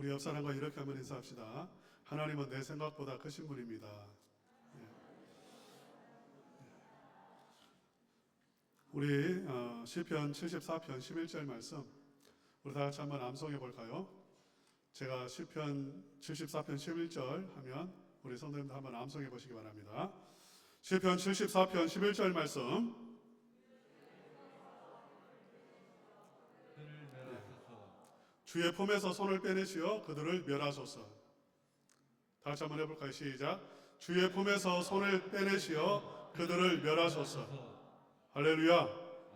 우리 옆 사람과 이렇게 한번 인사합시다. 하나님은 내 생각보다 크신 분입니다. 우리 시편 74편 11절 말씀 우리 다 같이 한번 암송해 볼까요? 제가 시편 74편 11절 하면 우리 성도님들 한번 암송해 보시기 바랍니다. 시편 74편 11절 말씀. 주의 품에서 손을 빼내시어 그들을 멸하소서. 다 같이 한번 해볼까요? 시작. 주의 품에서 손을 빼내시어 그들을 멸하소서. 할렐루야.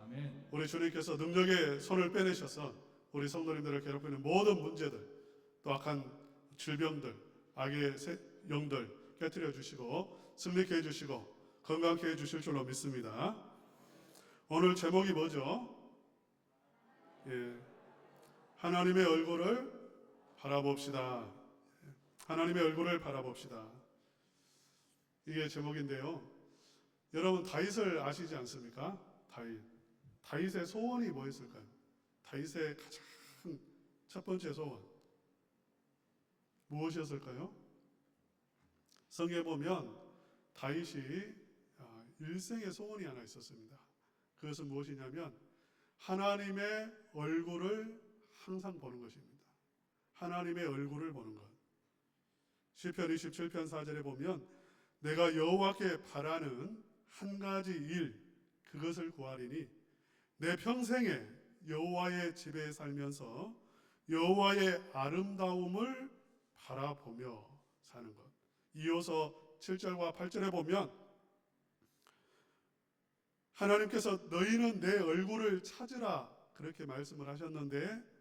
아멘. 우리 주님께서 능력의 손을 빼내셔서 우리 성도님들을 괴롭히는 모든 문제들, 또 악한 질병들, 악의 영들 깨뜨려 주시고 승리케 해주시고 건강케 해주실 줄로 믿습니다. 오늘 제목이 뭐죠? 하나님의 얼굴을 바라봅시다. 하나님의 얼굴을 바라봅시다. 이게 제목인데요. 여러분 다윗을 아시지 않습니까? 다윗의 소원이 뭐였을까요? 다윗의 가장 첫 번째 소원 무엇이었을까요? 성경에 보면 다윗이 일생의 소원이 하나 있었습니다. 그것은 무엇이냐면 하나님의 얼굴을 항상 보는 것입니다. 하나님의 얼굴을 보는 것. 시편 27편 4절에 보면 내가 여호와께 바라는 한 가지 일 그것을 구하리니 내 평생에 여호와의 집에 살면서 여호와의 아름다움을 바라보며 사는 것. 이어서 7절과 8절에 보면 하나님께서 너희는 내 얼굴을 찾으라 그렇게 말씀을 하셨는데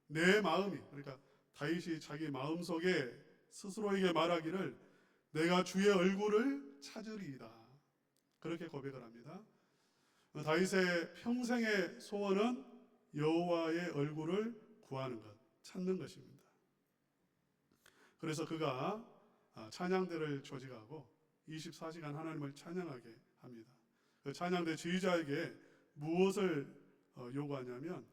내 마음이, 그러니까 다윗이 자기 마음속에 스스로에게 말하기를 내가 주의 얼굴을 찾으리이다 그렇게 고백을 합니다. 다윗의 평생의 소원은 여호와의 얼굴을 구하는 것, 찾는 것입니다. 그래서 그가 찬양대를 조직하고 24시간 하나님을 찬양하게 합니다. 그 찬양대 지휘자에게 무엇을 요구하냐면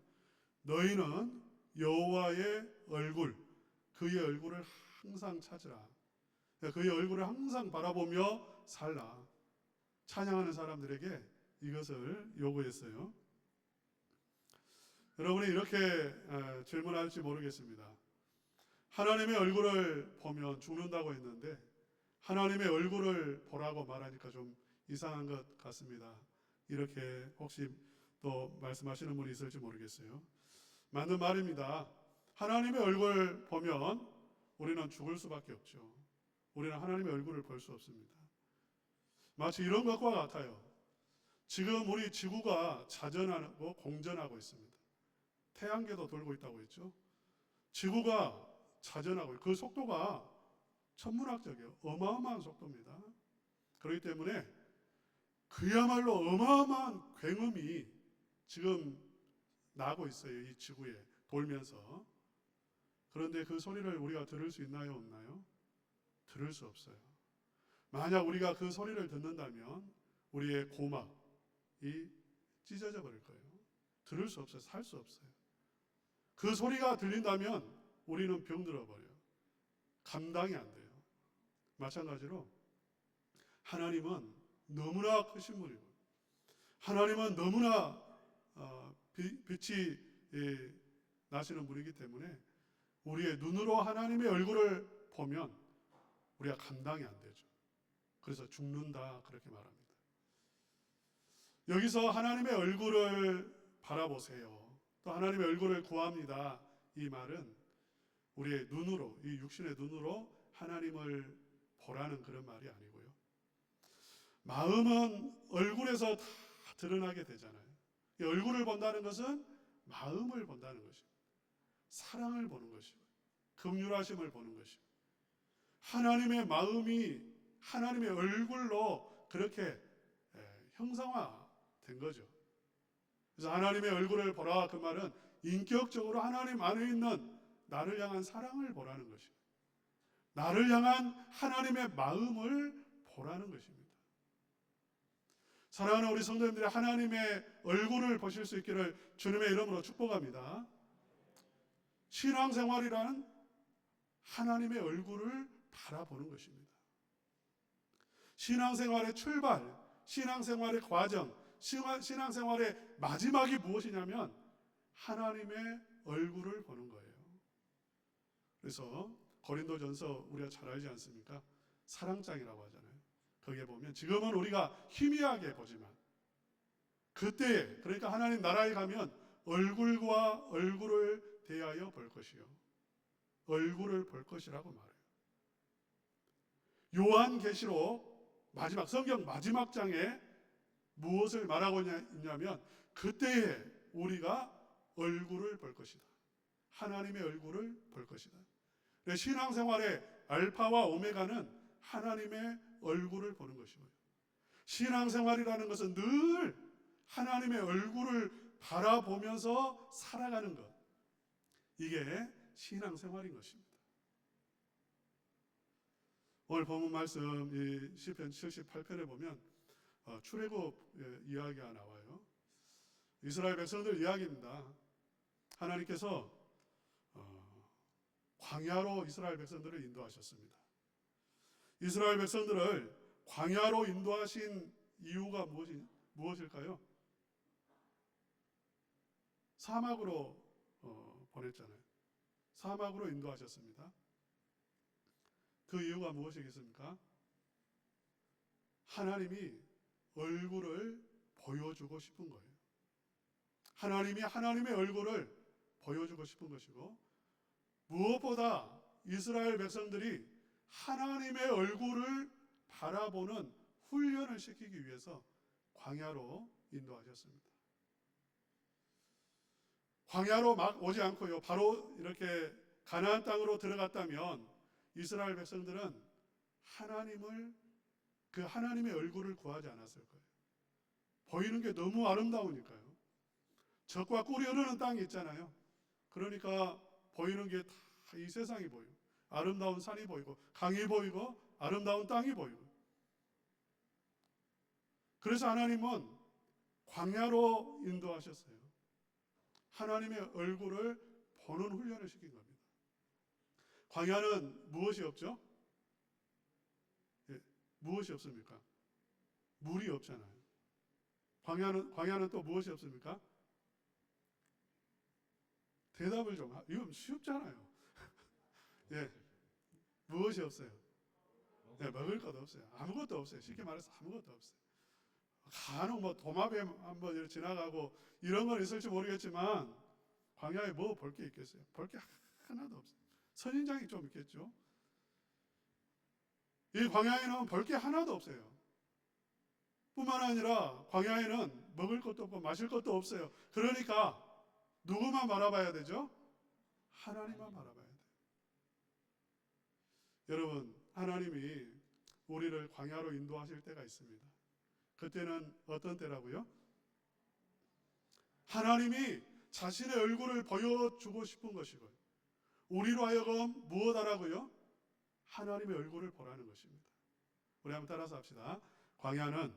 너희는 여호와의 얼굴, 그의 얼굴을 항상 찾으라. 그의 얼굴을 항상 바라보며 살라. 찬양하는 사람들에게 이것을 요구했어요. 여러분이 이렇게 질문할지 모르겠습니다. 하나님의 얼굴을 보면 죽는다고 했는데 하나님의 얼굴을 보라고 말하니까 좀 이상한 것 같습니다. 이렇게 혹시 또 말씀하시는 분이 있을지 모르겠어요. 맞는 말입니다. 하나님의 얼굴 보면 우리는 죽을 수밖에 없죠. 우리는 하나님의 얼굴을 볼 수 없습니다. 마치 이런 것과 같아요. 지금 우리 지구가 자전하고 공전하고 있습니다. 태양계도 돌고 있다고 했죠. 지구가 자전하고 그 속도가 천문학적이에요. 어마어마한 속도입니다. 그렇기 때문에 그야말로 어마어마한 굉음이 지금 나고 있어요. 이 지구에 돌면서. 그런데 그 소리를 우리가 들을 수 있나요? 없나요? 들을 수 없어요. 만약 우리가 그 소리를 듣는다면 우리의 고막이 찢어져 버릴 거예요. 들을 수 없어요. 살 수 없어요. 그 소리가 들린다면 우리는 병들어 버려요. 감당이 안 돼요. 마찬가지로 하나님은 너무나 크신 분이고 하나님은 너무나 빛이 나시는 분이기 때문에 우리의 눈으로 하나님의 얼굴을 보면 우리가 감당이 안 되죠. 그래서 죽는다 그렇게 말합니다. 여기서 하나님의 얼굴을 바라보세요. 또 하나님의 얼굴을 구합니다. 이 말은 우리의 눈으로, 이 육신의 눈으로 하나님을 보라는 그런 말이 아니고요. 마음은 얼굴에서 다 드러나게 되잖아요. 이 얼굴을 본다는 것은 마음을 본다는 것입니다. 사랑을 보는 것이고 긍휼하심을 보는 것이고 하나님의 마음이 하나님의 얼굴로 그렇게 형상화된 거죠. 그래서 하나님의 얼굴을 보라 그 말은 인격적으로 하나님 안에 있는 나를 향한 사랑을 보라는 것이고 나를 향한 하나님의 마음을 보라는 것입니다. 사랑하는 우리 성도님들이 하나님의 얼굴을 보실 수 있기를 주님의 이름으로 축복합니다. 신앙생활이라는 하나님의 얼굴을 바라보는 것입니다. 신앙생활의 출발, 신앙생활의 과정, 신앙생활의 마지막이 무엇이냐면 하나님의 얼굴을 보는 거예요. 그래서 고린도전서 우리가 잘 알지 않습니까? 사랑장이라고 하잖아요. 거기에 보면 지금은 우리가 희미하게 보지만 그때에, 그러니까 하나님 나라에 가면 얼굴과 얼굴을 대하여 볼 것이요, 얼굴을 볼 것이라고 말해요. 요한계시록 마지막, 성경 마지막 장에 무엇을 말하고 있냐면 그때에 우리가 얼굴을 볼 것이다. 하나님의 얼굴을 볼 것이다. 신앙생활의 알파와 오메가는 하나님의 얼굴을 보는 것이고요. 신앙생활이라는 것은 늘 하나님의 얼굴을 바라보면서 살아가는 것, 이게 신앙생활인 것입니다. 오늘 본문 말씀 이 시편 78편에 보면 출애굽 이야기가 나와요. 이스라엘 백성들 이야기입니다. 하나님께서 광야로 이스라엘 백성들을 인도하셨습니다. 이스라엘 백성들을 광야로 인도하신 이유가 무엇일까요? 사막으로 보냈잖아요. 사막으로 인도하셨습니다. 그 이유가 무엇이겠습니까? 하나님이 얼굴을 보여주고 싶은 거예요. 하나님이 하나님의 얼굴을 보여주고 싶은 것이고, 무엇보다 이스라엘 백성들이 하나님의 얼굴을 바라보는 훈련을 시키기 위해서 광야로 인도하셨습니다. 광야로 막 오지 않고요, 바로 이렇게 가나안 땅으로 들어갔다면 이스라엘 백성들은 그 하나님의 얼굴을 구하지 않았을 거예요. 보이는 게 너무 아름다우니까요. 젖과 꿀이 흐르는 땅이 있잖아요. 그러니까 보이는 게 다 이 세상이 보여요. 아름다운 산이 보이고 강이 보이고 아름다운 땅이 보이고. 그래서 하나님은 광야로 인도하셨어요. 하나님의 얼굴을 보는 훈련을 시킨 겁니다. 광야는 무엇이 없죠? 무엇이 없습니까? 물이 없잖아요. 광야는 또 무엇이 없습니까? 대답을 좀, 이건 쉽잖아요. 예, 무엇이 없어요? 네, 먹을 것 없어요. 아무것도 없어요. 쉽게 말해서 아무것도 없어요. 간혹 도마뱀 한번 지나가고 이런 건 있을지 모르겠지만 광야에 뭐 볼 게 있겠어요? 볼 게 하나도 없어요. 선인장이 좀 있겠죠. 이 광야에는 볼 게 하나도 없어요. 뿐만 아니라 광야에는 먹을 것도 없고 마실 것도 없어요. 그러니까 누구만 바라봐야 되죠? 하나님만 바라봐야 돼요. 여러분, 하나님이 우리를 광야로 인도하실 때가 있습니다. 그때는 어떤 때라고요? 하나님이 자신의 얼굴을 보여주고 싶은 것이고요, 우리로 하여금 무엇하라고요? 하나님의 얼굴을 보라는 것입니다. 우리 한번 따라서 합시다. 광야는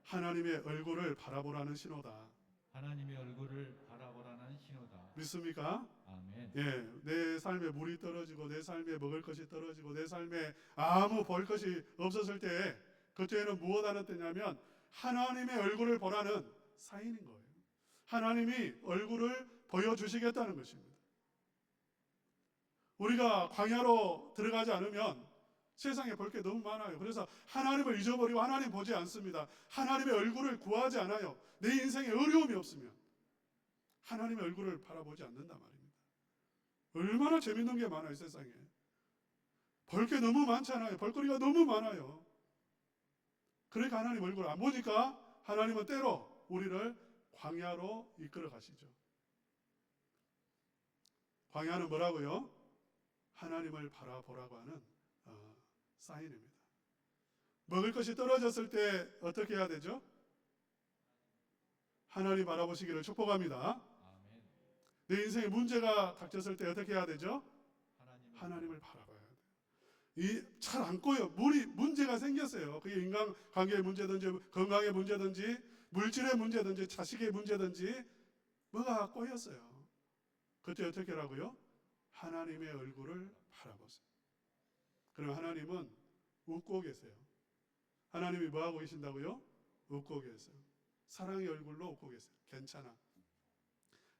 하나님의 얼굴을 바라보라는 신호다. 하나님의 얼굴을 바라보라는 신호다. 믿습니까? 아멘. 예, 내 삶에 물이 떨어지고 내 삶에 먹을 것이 떨어지고 내 삶에 아무 볼 것이 없었을 때, 그때는 무엇하는 때냐면 하나님의 얼굴을 보라는 사인인 거예요. 하나님이 얼굴을 보여주시겠다는 것입니다. 우리가 광야로 들어가지 않으면 세상에 볼 게 너무 많아요. 그래서 하나님을 잊어버리고 하나님 보지 않습니다. 하나님의 얼굴을 구하지 않아요. 내 인생에 어려움이 없으면 하나님의 얼굴을 바라보지 않는단 말입니다. 얼마나 재밌는 게 많아요, 세상에. 볼 게 너무 많잖아요. 볼거리가 너무 많아요. 그러니까 하나님 얼굴을 안 보니까 하나님은 때로 우리를 광야로 이끌어 가시죠. 광야는 뭐라고요? 하나님을 바라보라고 하는 사인입니다. 먹을 것이 떨어졌을 때 어떻게 해야 되죠? 하나님 바라보시기를 축복합니다. 아멘. 내 인생에 문제가 닥쳤을 때 어떻게 해야 되죠? 하나님을 바라봐야 돼요. 잘 안 꼬여. 문제가 생겼어요. 그게 인간관계의 문제든지 건강의 문제든지 물질의 문제든지 자식의 문제든지 뭐가 꼬였어요. 그때 어떻게 하라고요? 하나님의 얼굴을 바라보세요. 그럼 하나님은 웃고 계세요. 하나님이 뭐하고 계신다고요? 웃고 계세요. 사랑의 얼굴로 웃고 계세요. 괜찮아.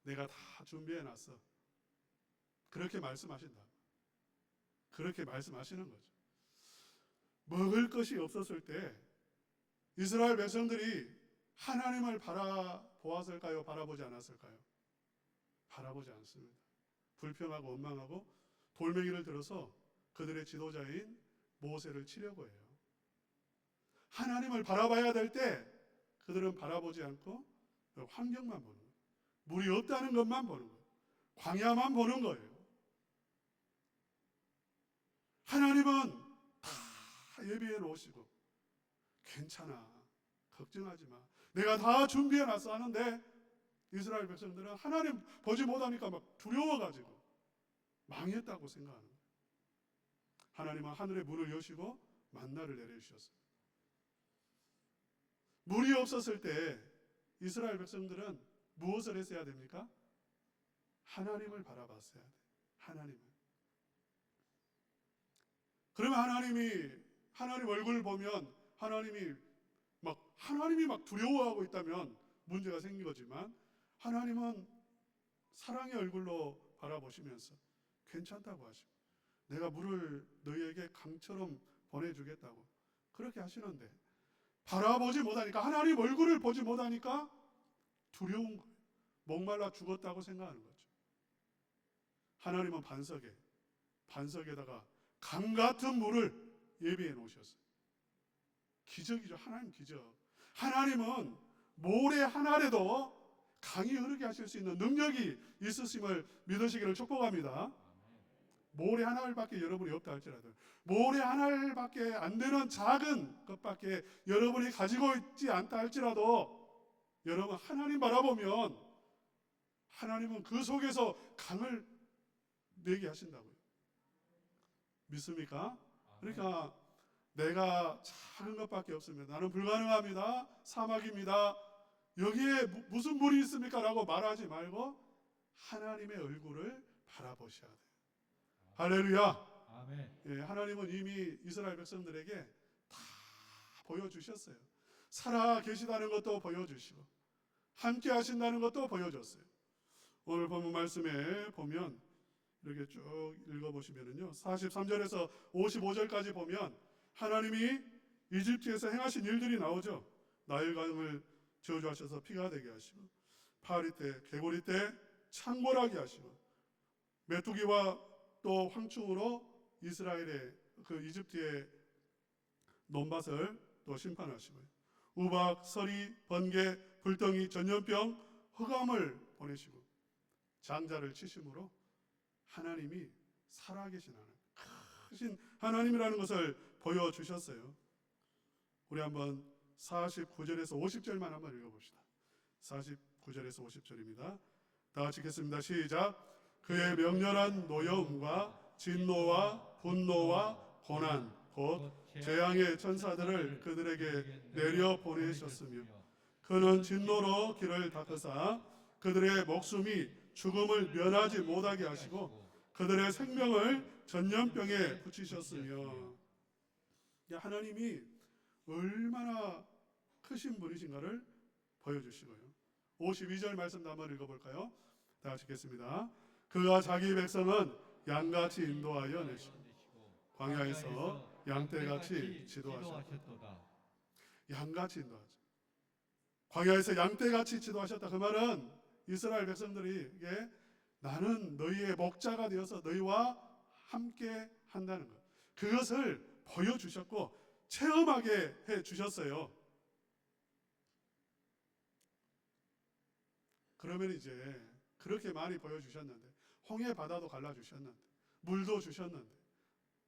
내가 다 준비해놨어. 그렇게 말씀하신다. 그렇게 말씀하시는 거죠. 먹을 것이 없었을 때 이스라엘 백성들이 하나님을 바라보았을까요? 바라보지 않았을까요? 바라보지 않습니다. 불평하고 원망하고 돌멩이를 들어서 그들의 지도자인 모세를 치려고 해요. 하나님을 바라봐야 될 때 그들은 바라보지 않고 환경만 보는 거예요. 물이 없다는 것만 보는 거예요. 광야만 보는 거예요. 하나님은 다 예비해 놓으시고 괜찮아. 걱정하지 마. 내가 다 준비해 놨어 하는데 이스라엘 백성들은 하나님 보지 못하니까 막 두려워가지고 망했다고 생각하는 거예요. 하나님은 하늘의 문을 여시고 만나를 내려주셨어요. 물이 없었을 때 이스라엘 백성들은 무엇을 했어야 됩니까? 하나님을 바라봤어야 돼요. 하나님을. 그러면 하나님 얼굴을 보면 하나님이 막 두려워하고 있다면 문제가 생긴 거지만 하나님은 사랑의 얼굴로 바라보시면서 괜찮다고 하시고 내가 물을 너희에게 강처럼 보내주겠다고 그렇게 하시는데 바라보지 못하니까 하나님 얼굴을 보지 못하니까 두려운 거예요. 목말라 죽었다고 생각하는 거죠. 하나님은 반석에다가 강 같은 물을 예비해 놓으셨어요. 기적이죠. 하나님 기적. 하나님은 모래 하나라도 강이 흐르게 하실 수 있는 능력이 있으심을 믿으시기를 축복합니다. 모래 한 알밖에 여러분이 없다 할지라도 모래 한 알밖에 안 되는 작은 것밖에 여러분이 가지고 있지 않다 할지라도 여러분 하나님 바라보면 하나님은 그 속에서 강을 내게 하신다고요. 믿습니까? 그러니까 내가 작은 것밖에 없습니다. 나는 불가능합니다. 사막입니다. 여기에 무슨 물이 있습니까? 라고 말하지 말고 하나님의 얼굴을 바라보셔야 돼요. 할렐루야. 아멘. 예, 하나님은 이미 이스라엘 백성들에게 다 보여주셨어요. 살아 계시다는 것도 보여주시고 함께 하신다는 것도 보여줬어요. 오늘 본문 말씀에 보면 이렇게 쭉 읽어보시면요 43절에서 55절까지 보면 하나님이 이집트에서 행하신 일들이 나오죠. 나일강을 저주하셔서 피가 되게 하시고 파리 때 개구리 때 창궐하게 하시고 메뚜기와 또 황충으로 이스라엘의 그 이집트의 논밭을 또 심판하시고요. 우박, 서리, 번개, 불덩이, 전염병, 흑암을 보내시고 장자를 치심으로 하나님이 살아계신 하나님, 크신 하나님이라는 것을 보여주셨어요. 우리 한번 49절에서 50절만 한번 읽어봅시다. 49절에서 50절입니다. 다 같이 읽겠습니다. 시작. 그의 명렬한 노여움과 진노와 분노와 고난 곧 재앙의 천사들을 그들에게 내려 보내셨으며 그는 진노로 길을 닦으사 그들의 목숨이 죽음을 면하지 못하게 하시고 그들의 생명을 전염병에 붙이셨으며 하나님이 얼마나 크신 분이신가를 보여주시고요. 52절 말씀도 한번 읽어볼까요? 다 같이 읽겠습니다. 그가 자기 백성은 양같이 인도하여 내시고 광야에서 양떼같이 지도하셨다. 양같이 인도하셨다. 광야에서 양떼같이 지도하셨다. 그 말은 이스라엘 백성들에게 나는 너희의 목자가 되어서 너희와 함께 한다는 것. 그것을 보여주셨고 체험하게 해주셨어요. 그러면 이제 그렇게 많이 보여주셨는데 홍해 바다도 갈라주셨는데 물도 주셨는데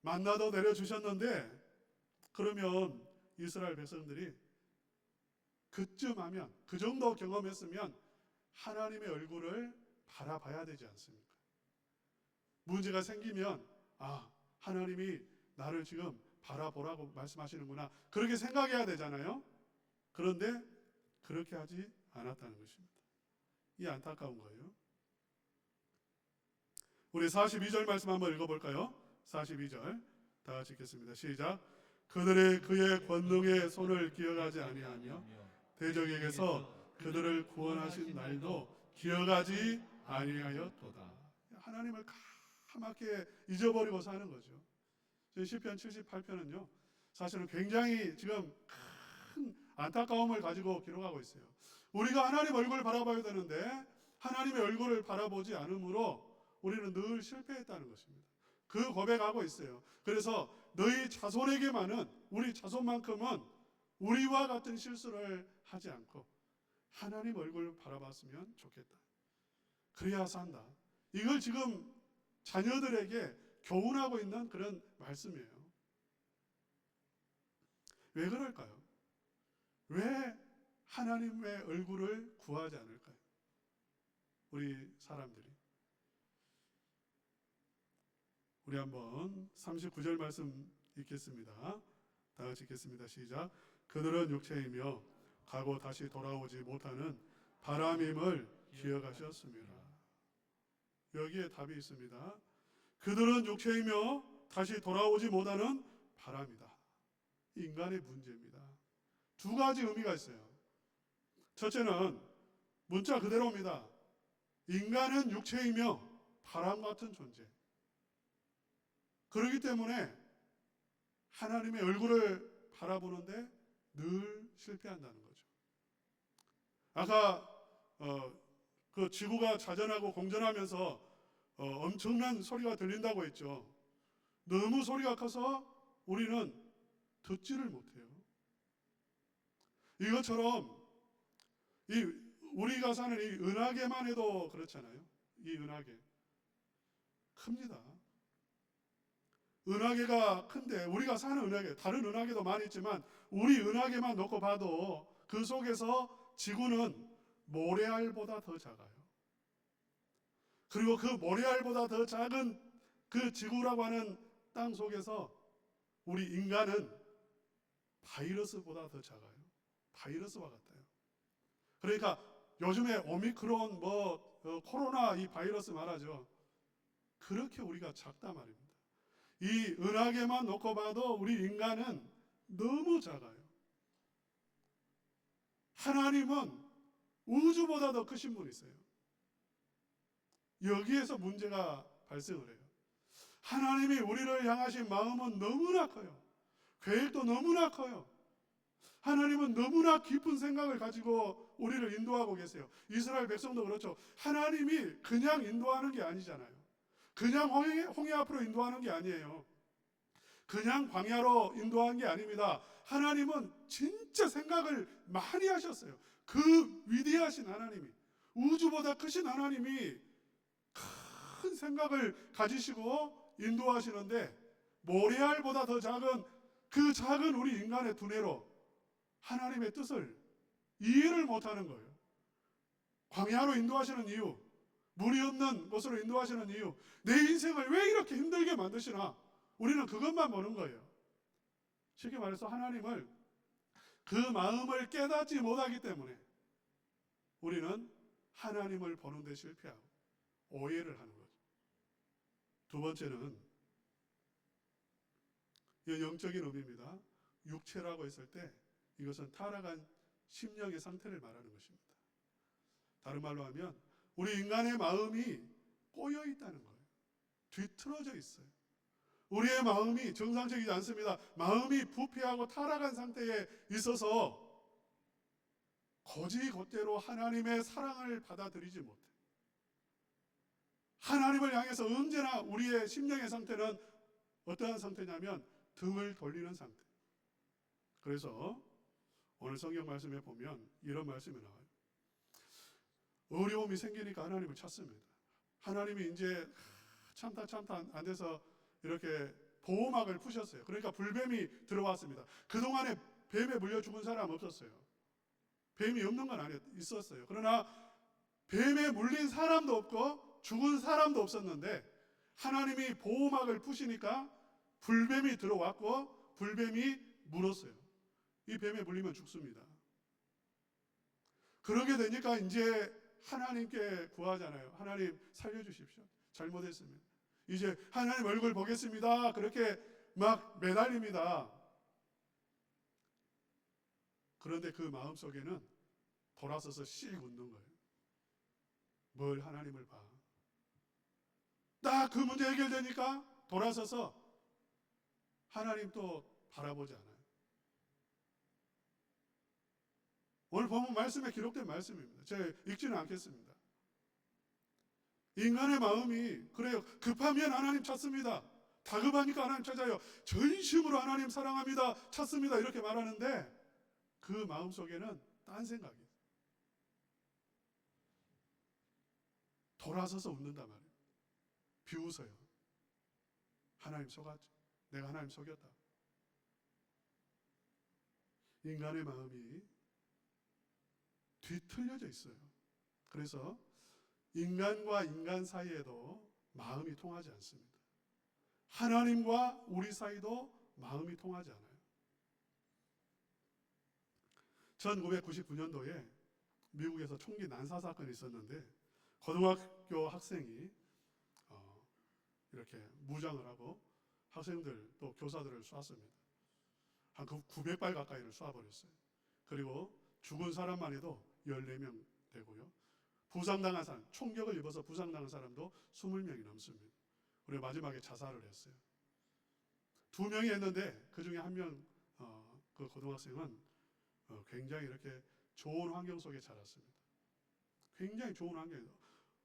만나도 내려주셨는데 그러면 이스라엘 백성들이 그쯤 하면 그 정도 경험했으면 하나님의 얼굴을 바라봐야 되지 않습니까? 문제가 생기면 하나님이 나를 지금 바라보라고 말씀하시는구나 그렇게 생각해야 되잖아요. 그런데 그렇게 하지 않았다는 것입니다. 이 안타까운 거예요. 우리 42절 말씀 한번 읽어볼까요? 42절 다 같이 읽겠습니다. 시작. 그들의 그의 권능의 손을 기억하지 아니하며 대적에게서 그들을 구원하신 날도 기억하지 아니하였도다. 하나님을 까맣게 잊어버리고 사는 거죠. 시편 78편은요 사실은 굉장히 지금 큰 안타까움을 가지고 기록하고 있어요. 우리가 하나님 얼굴을 바라봐야 되는데 하나님의 얼굴을 바라보지 않으므로 우리는 늘 실패했다는 것입니다. 그 고백하고 있어요. 그래서 너희 자손에게만은, 우리 자손만큼은 우리와 같은 실수를 하지 않고 하나님 얼굴을 바라봤으면 좋겠다. 그래야 산다. 이걸 지금 자녀들에게 교훈하고 있는 그런 말씀이에요. 왜 그럴까요? 왜 하나님의 얼굴을 구하지 않을까요? 우리 사람들이. 우리 한번 39절 말씀 읽겠습니다. 다 같이 읽겠습니다. 시작. 그들은 육체이며 가고 다시 돌아오지 못하는 바람임을 기억하셨습니다. 여기에 답이 있습니다. 그들은 육체이며 다시 돌아오지 못하는 바람이다. 인간의 문제입니다. 두 가지 의미가 있어요. 첫째는 문자 그대로입니다. 인간은 육체이며 바람 같은 존재. 그렇기 때문에 하나님의 얼굴을 바라보는데 늘 실패한다는 거죠. 아까 그 지구가 자전하고 공전하면서 엄청난 소리가 들린다고 했죠. 너무 소리가 커서 우리는 듣지를 못해요. 이것처럼 우리가 사는 이 은하계만 해도 그렇잖아요. 이 은하계 큽니다. 은하계가 큰데 우리가 사는 은하계, 다른 은하계도 많이 있지만 우리 은하계만 놓고 봐도 그 속에서 지구는 모래알보다 더 작아요. 그리고 그 모래알보다 더 작은 그 지구라고 하는 땅 속에서 우리 인간은 바이러스보다 더 작아요. 바이러스와 같아요. 그러니까 요즘에 오미크론 코로나 이 바이러스 말하죠. 그렇게 우리가 작다 말입니다. 이 은하계만 놓고 봐도 우리 인간은 너무 작아요. 하나님은 우주보다 더 크신 분이세요. 여기에서 문제가 발생을 해요. 하나님이 우리를 향하신 마음은 너무나 커요. 계획도 너무나 커요. 하나님은 너무나 깊은 생각을 가지고 우리를 인도하고 계세요. 이스라엘 백성도 그렇죠. 하나님이 그냥 인도하는 게 아니잖아요. 그냥 홍해 앞으로 인도하는 게 아니에요. 그냥 광야로 인도한 게 아닙니다. 하나님은 진짜 생각을 많이 하셨어요. 그 위대하신 하나님이, 우주보다 크신 하나님이 큰 생각을 가지시고 인도하시는데 모래알보다 더 작은 그 작은 우리 인간의 두뇌로 하나님의 뜻을 이해를 못하는 거예요. 광야로 인도하시는 이유, 물이 없는 곳으로 인도하시는 이유, 내 인생을 왜 이렇게 힘들게 만드시나? 우리는 그것만 보는 거예요. 쉽게 말해서 하나님을 그 마음을 깨닫지 못하기 때문에 우리는 하나님을 보는 데 실패하고 오해를 하는 거죠. 두 번째는 이 영적인 의미입니다. 육체라고 했을 때 이것은 타락한 심령의 상태를 말하는 것입니다. 다른 말로 하면 우리 인간의 마음이 꼬여 있다는 거예요. 뒤틀어져 있어요. 우리의 마음이 정상적이지 않습니다. 마음이 부패하고 타락한 상태에 있어서 거지것대로 하나님의 사랑을 받아들이지 못해. 하나님을 향해서 언제나 우리의 심령의 상태는 어떠한 상태냐면 등을 돌리는 상태. 그래서 오늘 성경 말씀에 보면 이런 말씀이 나와요. 어려움이 생기니까 하나님을 찾습니다. 하나님이 이제 참다 안 돼서 이렇게 보호막을 푸셨어요. 그러니까 불뱀이 들어왔습니다. 그동안에 뱀에 물려 죽은 사람 없었어요. 뱀이 없는 건 아니었어요. 있었어요. 그러나 뱀에 물린 사람도 없고 죽은 사람도 없었는데 하나님이 보호막을 푸시니까 불뱀이 들어왔고 불뱀이 물었어요. 이 뱀에 물리면 죽습니다. 그러게 되니까 이제 하나님께 구하잖아요. 하나님 살려주십시오. 잘못했으면. 이제 하나님 얼굴 보겠습니다. 그렇게 막 매달립니다. 그런데 그 마음속에는 돌아서서 씩 웃는 거예요. 뭘 하나님을 봐. 딱 그 문제 해결되니까 돌아서서 하나님 또 바라보지 않아요. 오늘 본문 말씀에 기록된 말씀입니다. 제가 읽지는 않겠습니다. 인간의 마음이 그래요. 급하면 하나님 찾습니다. 다급하니까 하나님 찾아요. 전심으로 하나님 사랑합니다. 찾습니다. 이렇게 말하는데 그 마음속에는 딴 생각이 있어요. 돌아서서 웃는단 말이에요. 비웃어요. 하나님 속았죠. 내가 하나님 속였다. 인간의 마음이 뒤틀려져 있어요. 그래서 인간과 인간 사이에도 마음이 통하지 않습니다. 하나님과 우리 사이도 마음이 통하지 않아요. 1999년도에 미국에서 총기 난사 사건이 있었는데 고등학교 학생이 이렇게 무장을 하고 학생들 또 교사들을 쐈습니다. 한 900발 가까이를 쏴버렸어요. 그리고 죽은 사람만 해도 14명 되고요. 부상당한 사람, 총격을 입어서 부상당한 사람도 20명이 넘습니다. 그리고 마지막에 자살을 했어요. 2명이 했는데 그 중에 한 명, 그 고등학생은 굉장히 이렇게 좋은 환경 속에 자랐습니다. 굉장히 좋은 환경이죠.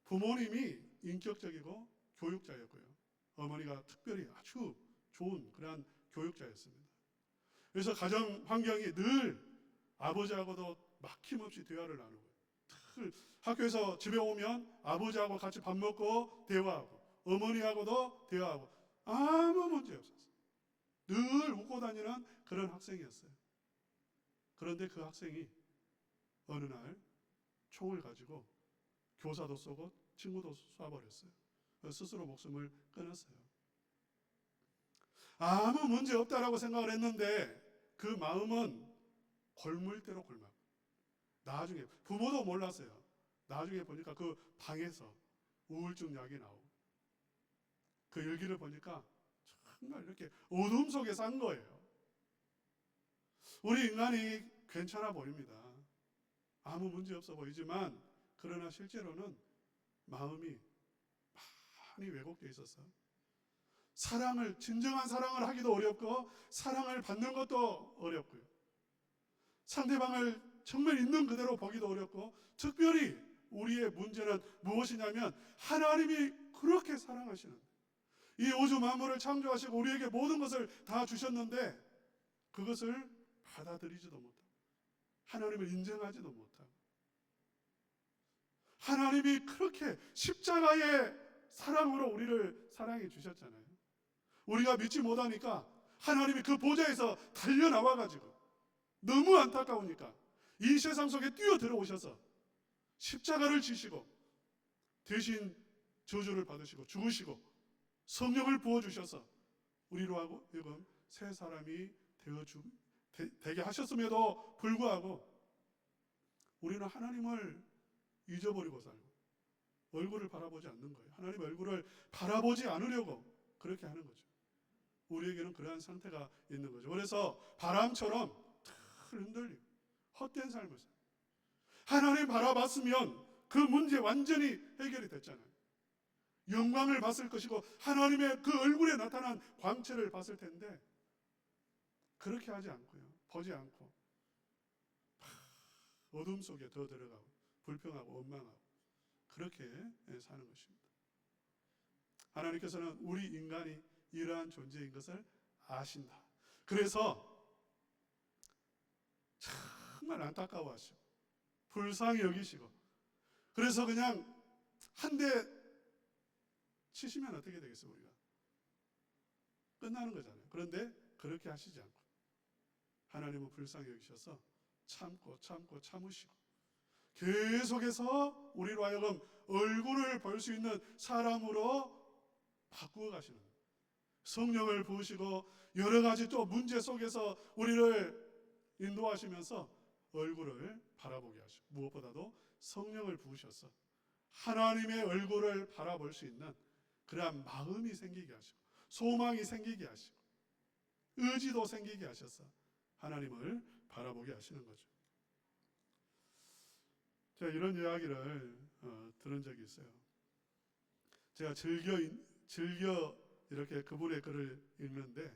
부모님이 인격적이고 교육자였고요. 어머니가 특별히 아주 좋은 그러한 교육자였습니다. 그래서 가정 환경이 늘 아버지하고도 막힘없이 대화를 나누고 학교에서 집에 오면 아버지하고 같이 밥 먹고 대화하고 어머니하고도 대화하고 아무 문제 없었어요. 늘 웃고 다니는 그런 학생이었어요. 그런데 그 학생이 어느 날 총을 가지고 교사도 쏘고 친구도 쏴버렸어요. 스스로 목숨을 끊었어요. 아무 문제 없다라고 생각을 했는데 그 마음은 골물대로 골막. 나중에 부모도 몰랐어요. 나중에 보니까 그 방에서 우울증 약이 나오고 그 일기를 보니까 정말 이렇게 어둠 속에 산 거예요. 우리 인간이 괜찮아 보입니다. 아무 문제 없어 보이지만 그러나 실제로는 마음이 많이 왜곡되어 있어서 진정한 사랑을 하기도 어렵고 사랑을 받는 것도 어렵고요. 상대방을 정말 있는 그대로 보기도 어렵고 특별히 우리의 문제는 무엇이냐면 하나님이 그렇게 사랑하시는 이 우주 만물을 창조하시고 우리에게 모든 것을 다 주셨는데 그것을 받아들이지도 못하고 하나님을 인정하지도 못하고 하나님이 그렇게 십자가의 사랑으로 우리를 사랑해 주셨잖아요. 우리가 믿지 못하니까 하나님이 그 보좌에서 달려나와가지고 너무 안타까우니까 이 세상 속에 뛰어 들어오셔서 십자가를 지시고 대신 저주를 받으시고 죽으시고 성령을 부어주셔서 우리로 하여금 새 사람이 되게 하셨음에도 불구하고 우리는 하나님을 잊어버리고 살고 얼굴을 바라보지 않는 거예요. 하나님 얼굴을 바라보지 않으려고 그렇게 하는 거죠. 우리에게는 그러한 상태가 있는 거죠. 그래서 바람처럼 늘 흔들리고 헛된 삶을 살아요. 하나님 바라봤으면 그 문제 완전히 해결이 됐잖아요. 영광을 봤을 것이고 하나님의 그 얼굴에 나타난 광채를 봤을 텐데 그렇게 하지 않고요. 보지 않고 어둠 속에 더 들어가고 불평하고 원망하고 그렇게 사는 것입니다. 하나님께서는 우리 인간이 이러한 존재인 것을 아신다. 그래서 정말 안타까워하시고 불쌍히 여기시고 그래서 그냥 한 대 치시면 어떻게 되겠어요? 우리가 끝나는 거잖아요. 그런데 그렇게 하시지 않고 하나님은 불쌍히 여기셔서 참으시고 계속해서 우리로 하여금 얼굴을 볼 수 있는 사람으로 바꾸어 가시는 거예요. 성령을 부으시고 여러 가지 또 문제 속에서 우리를 인도하시면서 얼굴을 바라보게 하시고 무엇보다도 성령을 부으셔서 하나님의 얼굴을 바라볼 수 있는 그러한 마음이 생기게 하시고 소망이 생기게 하시고 의지도 생기게 하셔서 하나님을 바라보게 하시는 거죠. 제가 이런 이야기를 들은 적이 있어요. 제가 즐겨 이렇게 그분의 글을 읽는데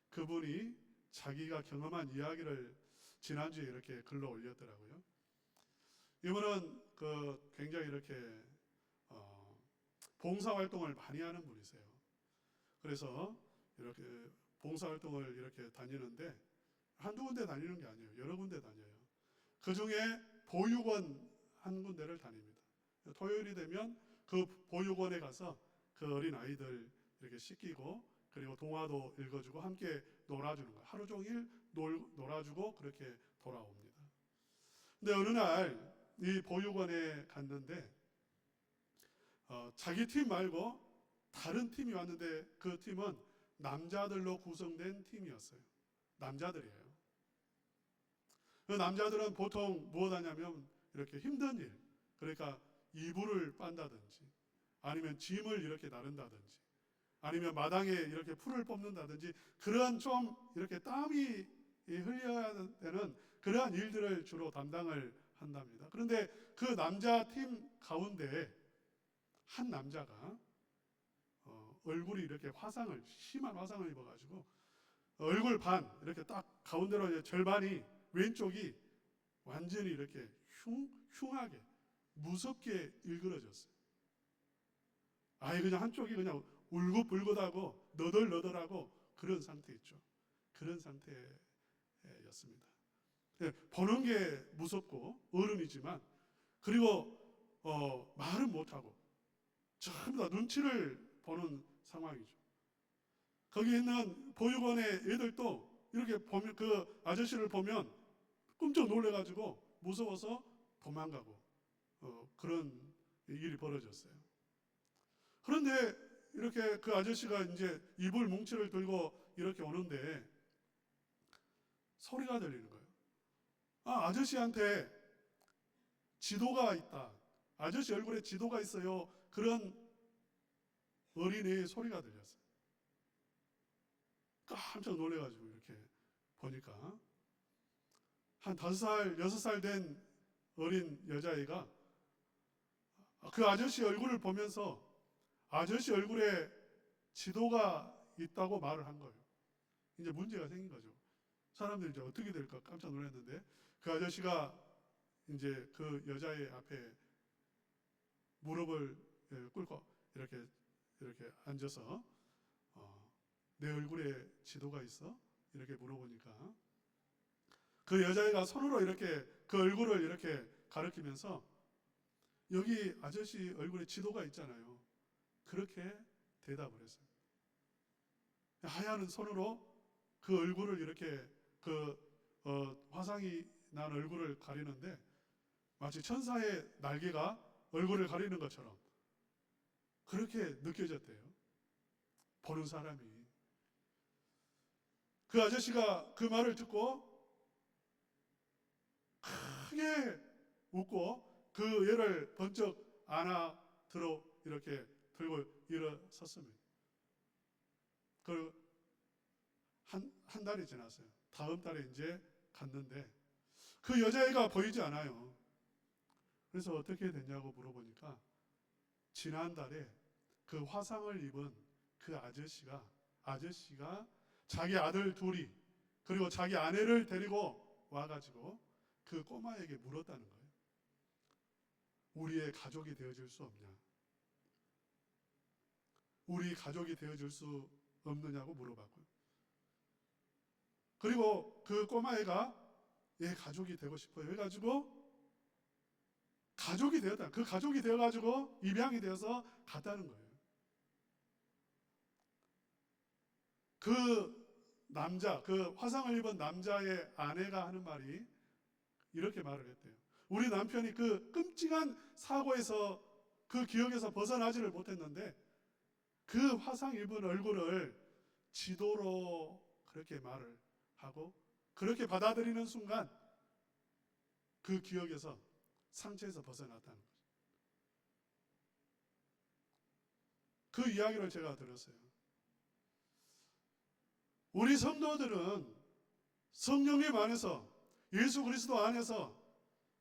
그분이 자기가 경험한 이야기를 지난주에 이렇게 글로 올렸더라고요. 이분은 굉장히 이렇게 봉사활동을 많이 하는 분이세요. 그래서 이렇게 봉사활동을 이렇게 다니는데 한두 군데 다니는 게 아니에요. 여러 군데 다녀요. 그 중에 보육원 한 군데를 다닙니다. 토요일이 되면 그 보육원에 가서 그 어린 아이들 이렇게 씻기고 그리고 동화도 읽어주고 함께 놀아주는 거예요. 하루 종일 놀아주고 그렇게 돌아옵니다. 근데 어느 날 이 보육원에 갔는데 자기 팀 말고 다른 팀이 왔는데 그 팀은 남자들로 구성된 팀이었어요. 남자들이에요. 그 남자들은 보통 무엇 하냐면 이렇게 힘든 일, 그러니까 이불을 빤다든지 아니면 짐을 이렇게 나른다든지 아니면 마당에 이렇게 풀을 뽑는다든지 그런 좀 이렇게 땀이 흘려야 되는 그러한 일들을 주로 담당을 한답니다. 그런데 그 남자 팀 가운데 한 남자가 얼굴이 이렇게 심한 화상을 입어가지고 얼굴 반 이렇게 딱 가운데로 이제 절반이 왼쪽이 완전히 이렇게 흉하게 무섭게 일그러졌어요. 아예 그냥 한쪽이 그냥 울긋불긋하고 너덜너덜하고 그런 상태 있죠. 그런 상태였습니다. 보는 게 무섭고 어른이지만 그리고 말은 못하고 전부 다 눈치를 보는 상황이죠. 거기 있는 보육원의 애들도 이렇게 보면 그 아저씨를 보면 끔찍 놀래가지고 무서워서 도망가고 그런 일이 벌어졌어요. 그런데 이렇게 그 아저씨가 이제 이불 뭉치를 들고 이렇게 오는데 소리가 들리는 거예요. 아저씨한테 지도가 있다. 아저씨 얼굴에 지도가 있어요. 그런 어린이의 소리가 들렸어요. 깜짝 놀래가지고 이렇게 보니까 한 5살, 6살 된 어린 여자애가 그 아저씨 얼굴을 보면서 아저씨 얼굴에 지도가 있다고 말을 한 거예요. 이제 문제가 생긴 거죠. 사람들이 이제 어떻게 될까 깜짝 놀랐는데 그 아저씨가 이제 그 여자의 앞에 무릎을 꿇고 이렇게 앉아서 내 얼굴에 지도가 있어? 이렇게 물어보니까 그 여자애가 손으로 이렇게 그 얼굴을 이렇게 가리키면서 여기 아저씨 얼굴에 지도가 있잖아요. 그렇게 대답을 했어요. 하얀 손으로 그 얼굴을 이렇게 화상이 난 얼굴을 가리는데 마치 천사의 날개가 얼굴을 가리는 것처럼 그렇게 느껴졌대요. 보는 사람이. 그 아저씨가 그 말을 듣고 크게 웃고 그 얘를 번쩍 안아 들어 이렇게 들고 일어섰습니다. 한 달이 지났어요. 다음 달에 이제 갔는데 그 여자애가 보이지 않아요. 그래서 어떻게 됐냐고 물어보니까 지난달에 그 화상을 입은 그 아저씨가 자기 아들 둘이 그리고 자기 아내를 데리고 와가지고 그 꼬마에게 물었다는 거예요. 우리의 가족이 되어줄 수 없냐? 우리 가족이 되어줄 수 없느냐고 물어봤고요. 그리고 그 꼬마애가 얘 가족이 되고 싶어요 해가지고 가족이 되었다. 그 가족이 되어가지고 입양이 되어서 갔다는 거예요. 그 남자, 그 화상을 입은 남자의 아내가 하는 말이 이렇게 말을 했대요. 우리 남편이 그 끔찍한 사고에서 그 기억에서 벗어나지를 못했는데 그 화상 입은 얼굴을 지도로 그렇게 말을 하고 그렇게 받아들이는 순간 그 기억에서 상처에서 벗어났다는 거죠. 그 이야기를 제가 들었어요. 우리 성도들은 성령님 안에서, 예수 그리스도 안에서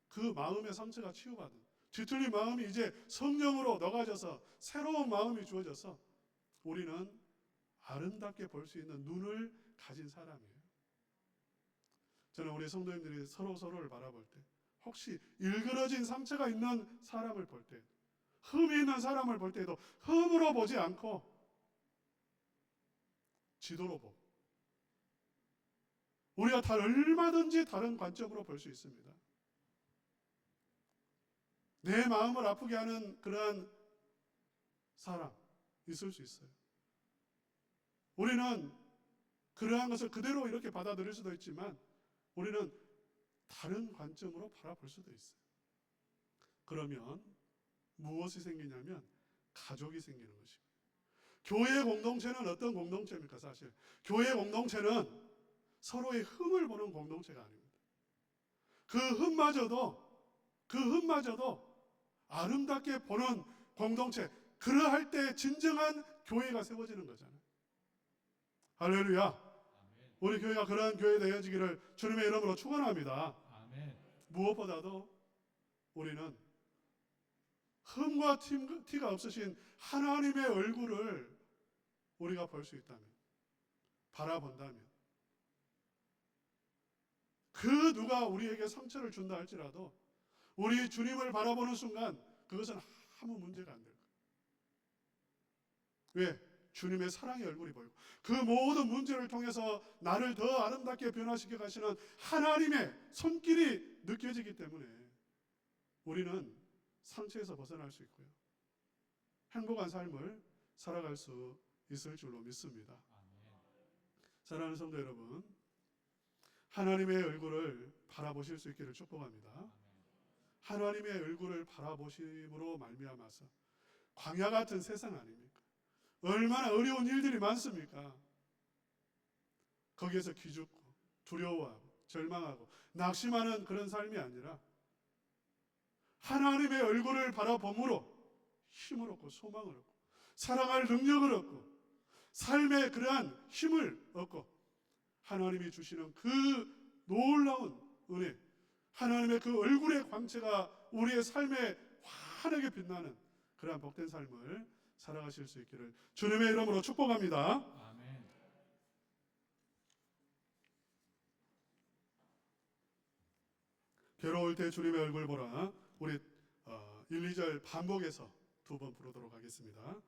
그 마음의 상처가 치유받은, 뒤틀린 마음이 이제 성령으로 녹아져서 새로운 마음이 주어져서 우리는 아름답게 볼 수 있는 눈을 가진 사람이에요. 저는 우리 성도님들이 서로를 바라볼 때, 혹시 일그러진 상처가 있는 사람을 볼 때, 흠이 있는 사람을 볼 때도 흠으로 보지 않고 지도로 보고, 우리가 얼마든지 다른 관점으로 볼 수 있습니다. 내 마음을 아프게 하는 그러한 사람 있을 수 있어요. 우리는 그러한 것을 그대로 이렇게 받아들일 수도 있지만 우리는 다른 관점으로 바라볼 수도 있어요. 그러면 무엇이 생기냐면 가족이 생기는 것입니다. 교회 공동체는 어떤 공동체입니까? 사실 교회 공동체는 서로의 흠을 보는 공동체가 아닙니다. 그 흠마저도 아름답게 보는 공동체, 그러할 때 진정한 교회가 세워지는 거잖아요. 할렐루야. 우리 교회가 그러한 교회 되어지기를 주님의 이름으로 축원합니다. 아멘. 무엇보다도 우리는 흠과 티가 없으신 하나님의 얼굴을 우리가 볼 수 있다면, 바라본다면, 그 누가 우리에게 상처를 준다 할지라도 우리 주님을 바라보는 순간 그것은 아무 문제가 안 될 거예요. 왜? 주님의 사랑의 얼굴이 보이고 그 모든 문제를 통해서 나를 더 아름답게 변화시켜 가시는 하나님의 손길이 느껴지기 때문에 우리는 상처에서 벗어날 수 있고요, 행복한 삶을 살아갈 수 있을 줄로 믿습니다. 사랑하는 성도 여러분, 하나님의 얼굴을 바라보실 수 있기를 축복합니다. 하나님의 얼굴을 바라보심으로 말미암아서 광야 같은 세상 아닙니까? 얼마나 어려운 일들이 많습니까? 거기에서 기죽고 두려워하고 절망하고 낙심하는 그런 삶이 아니라 하나님의 얼굴을 바라봄으로 힘을 얻고 소망을 얻고 사랑할 능력을 얻고 삶의 그러한 힘을 얻고 하나님이 주시는 그 놀라운 은혜, 하나님의 그 얼굴의 광채가 우리의 삶에 환하게 빛나는 그러한 복된 삶을 살아가실 수 있기를 주님의 이름으로 축복합니다. 아멘. 괴로울 때 주님의 얼굴 보라. 우리 1, 2절 반복해서 두 번 부르도록 하겠습니다.